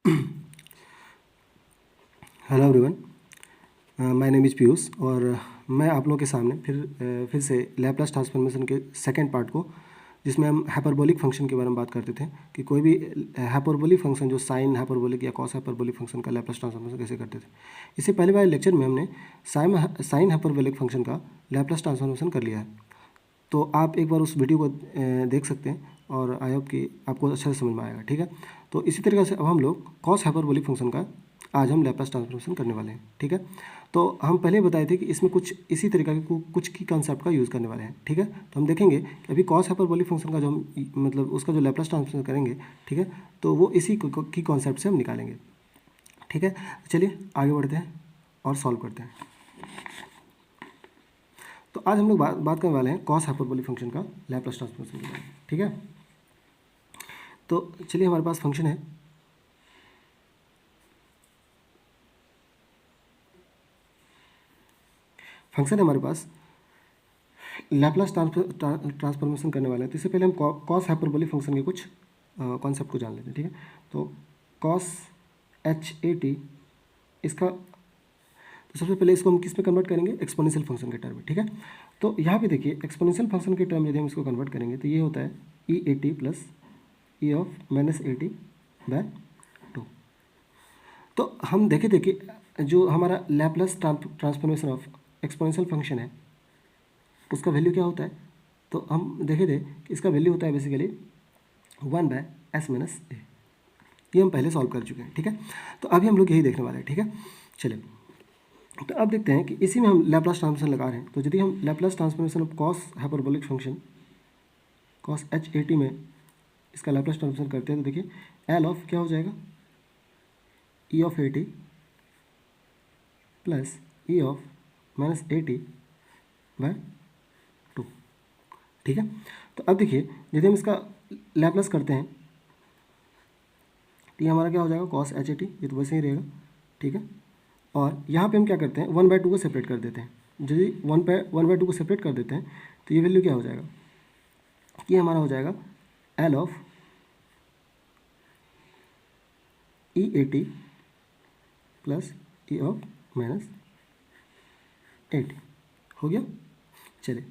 Hello everyone, my name is Piyush और मैं आप लोगों के सामने फिर से लैप्लास ट्रांसफॉर्मेशन के सेकंड पार्ट को, जिसमें हम हाइपरबोलिक फंक्शन के बारे में बात करते थे कि कोई भी हाइपरबोलिक फंक्शन जो साइन हाइपरबोलिक या कॉस हाइपरबोलिक फंक्शन का लैप्लास ट्रांसफॉर्मेशन कैसे करते थे। इससे पहले वाले लेक्चर में हमने साइन हाइपरबोलिक फंक्शन का लैप्लास ट्रांसफॉर्मेशन कर लिया है। तो आप एक बार उस वीडियो को देख सकते हैं और आई होप कि आपको अच्छे से समझ में आएगा। ठीक है, तो इसी तरीके से अब हम लोग कॉस हाइपरबोलिक फंक्शन का आज हम लैप्लास ट्रांसफॉर्मेशन करने वाले हैं। ठीक है, तो हम पहले बताए थे कि इसमें कुछ इसी तरीके के कुछ की कॉन्सेप्ट का यूज़ करने वाले हैं। ठीक है, तो हम देखेंगे कि अभी कॉस हाइपरबोलिक फंक्शन का जो हम मतलब उसका जो लैप्लास ट्रांसफॉर्मेशन करेंगे, ठीक है, तो वो इसी की कॉन्सेप्ट से हम निकालेंगे। ठीक है, तो चलिए आगे बढ़ते हैं और सॉल्व करते हैं। तो आज हम लोग बात करने वाले हैं कॉस हाइपरबोलिक फंक्शन का लैप्लास ट्रांसफॉर्मेशन के बारे में। ठीक है, तो चलिए हमारे पास फंक्शन है हमारे पास लैप्लास ट्रांसफॉर्मेशन करने वाले हैं। तो इससे पहले हम कॉस हाइपरबोलिक फंक्शन के कुछ कॉन्सेप्ट को जान लेते हैं। ठीक है, तो कॉस HAT इसका, तो सबसे पहले इसको हम किस में कन्वर्ट करेंगे, एक्सपोनेंशियल फंक्शन के टर्म में। ठीक है, तो यहाँ पे देखिए एक्सपोनेंशियल फंक्शन के टर्म में यदि हम इसको कन्वर्ट करेंगे तो ये होता है EAT plus E of -AT/2। तो हम देखे थे कि जो हमारा Laplace transformation of exponential function है उसका वैल्यू क्या होता है। तो हम देखे थे कि इसका वैल्यू होता है बेसिकली 1/s-a। ये हम पहले सॉल्व कर चुके हैं। ठीक है, तो अभी हम लोग यही देखने वाले हैं। ठीक है, चलिए तो अब देखते हैं कि इसी में हम लैप्लास ट्रांसफॉर्मेशन लगा रहे हैं। तो यदि हम Laplace transformation of cos hyperbolic function cos HAT में इसका लैप्लास ट्रांसफॉर्मेशन करते हैं तो देखिए L ऑफ क्या हो जाएगा, E of AT plus E of -AT/2। ठीक है, तो अब देखिए यदि हम इसका लैप्लास करते हैं तो ये हमारा क्या हो जाएगा कॉस HAT, ये तो वैसे ही रहेगा। ठीक है, और यहाँ पे हम क्या करते हैं 1/2 को सेपरेट कर देते हैं। यदि 1/2 को सेपरेट कर देते हैं तो ये वैल्यू क्या हो जाएगा, ये हमारा हो जाएगा L of EAT plus E of -AT हो गया। चलिए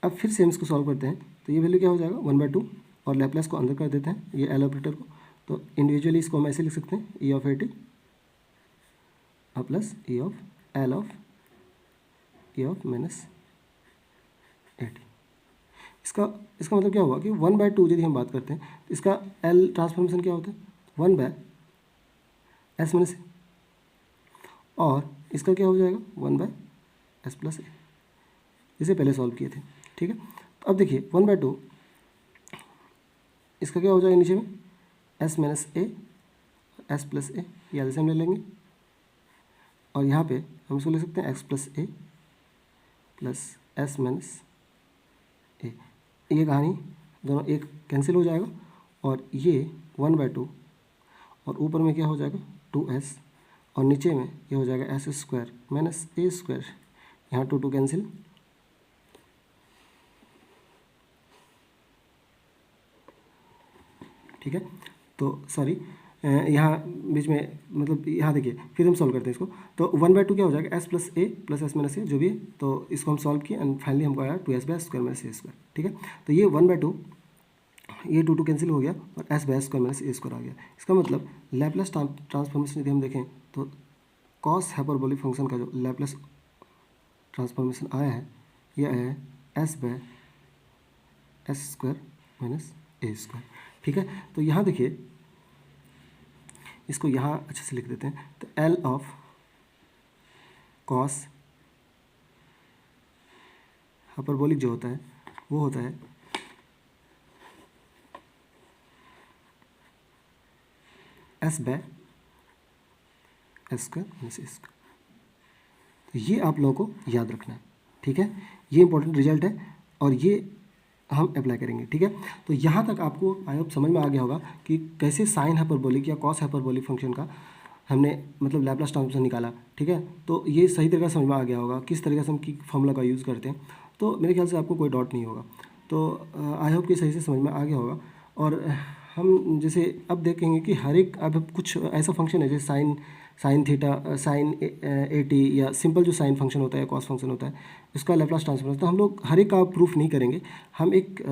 अब फिर से हम इसको सॉल्व करते हैं तो ये वैल्यू क्या हो जाएगा 1/2 और लैप्लास को अंदर कर देते हैं ये L ऑपरेटर को। तो इंडिविजुअली इसको हम ऐसे लिख सकते हैं E of AT plus E of L of E of -AT। इसका मतलब क्या हुआ कि 1/2 यदि हम बात करते हैं तो इसका L ट्रांसफॉर्मेशन क्या होता है 1/s-a और इसका क्या हो जाएगा 1/s+a। इसे पहले सॉल्व किए थे। ठीक है, तो अब देखिए 1/2 इसका क्या हो जाएगा नीचे में s-a s+a, ये एलसीएम ले लेंगे और यहाँ पे हम इसको ले सकते हैं x+a प्लस s-a। ये कहानी दोनों एक कैंसिल हो जाएगा और ये 1/2 और ऊपर में क्या हो जाएगा 2s और नीचे में ये हो जाएगा s² -a²। यहाँ 2 कैंसिल, ठीक है, तो सॉरी यहाँ बीच में मतलब यहाँ देखिए फिर हम सॉल्व करते हैं इसको। तो 1/2 क्या हो जाएगा s+a प्लस s-a जो भी है, तो इसको हम सॉल्व किए एंड फाइनली हमको आया 2s/² -a²। ठीक है, तो ये 1/2 ये 2 कैंसिल हो गया और s/² -a² आ गया। इसका मतलब लैप्लास ट्रांसफॉर्मेशन यदि हम देखें तो कॉस हाइपरबोलिक फंक्शन का जो लैप्लास ट्रांसफॉर्मेशन आया है ये आया है s/s² -a²। ठीक है, तो यहाँ देखिए इसको यहाँ अच्छे से लिख देते हैं। तो L ऑफ कॉस हाइपरबोलिक जो होता है वो होता है s/s² -a²। तो ये आप लोगों को याद रखना है। ठीक है, ये इंपॉर्टेंट रिजल्ट है और ये हम अप्लाई करेंगे। ठीक है, तो यहाँ तक आपको आई होप समझ में आ गया होगा कि कैसे साइन हाइपरबोलिक या कॉस हाइपरबोलिक फंक्शन का हमने मतलब लैप्लास ट्रांसफॉर्मेशन निकाला। ठीक है, तो ये सही तरीके से समझ में आ गया होगा किस तरीके से हम की फॉर्मूला का यूज़ करते हैं। तो मेरे ख्याल से आपको कोई डाउट नहीं होगा। तो आई होप कि सही से समझ में आ गया होगा। और हम जैसे अब देखेंगे कि हर एक अब कुछ ऐसा फंक्शन है जैसे साइन थीटा, साइन 80 या सिंपल जो साइन फंक्शन होता है, कॉस फंक्शन होता है, इसका लैप्लास ट्रांसफॉर्म होता है। तो हम लोग हर एक का प्रूफ नहीं करेंगे। हम एक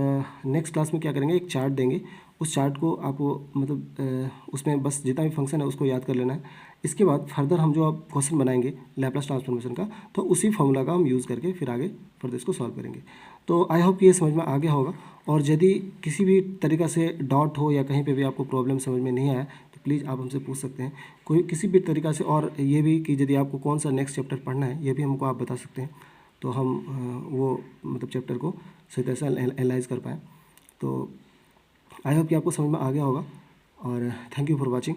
नेक्स्ट क्लास में क्या करेंगे, एक चार्ट देंगे, उस चार्ट को आपको मतलब उसमें बस जितना भी फंक्शन है उसको याद कर लेना है। इसके बाद फर्दर हम जो अब क्वेश्चन बनाएंगे लैप्लास ट्रांसफॉर्मेशन का, तो उसी फॉर्मूला का हम यूज़ करके फिर आगे फर्दर इसको सॉल्व करेंगे। तो आई होप कि ये समझ में आ गया होगा। और यदि किसी भी तरीक़ा से डाउट हो या कहीं पे भी आपको प्रॉब्लम समझ में नहीं आया तो प्लीज़ आप हमसे पूछ सकते हैं कोई किसी भी तरीक़ा से। और ये भी कि यदि आपको कौन सा नेक्स्ट चैप्टर पढ़ना है ये भी हमको आप बता सकते हैं, तो हम वो मतलब चैप्टर को सही तरह से एनालाइज कर पाएँ। तो आई होप कि आपको समझ में आ गया होगा और थैंक यू फॉर वॉचिंग।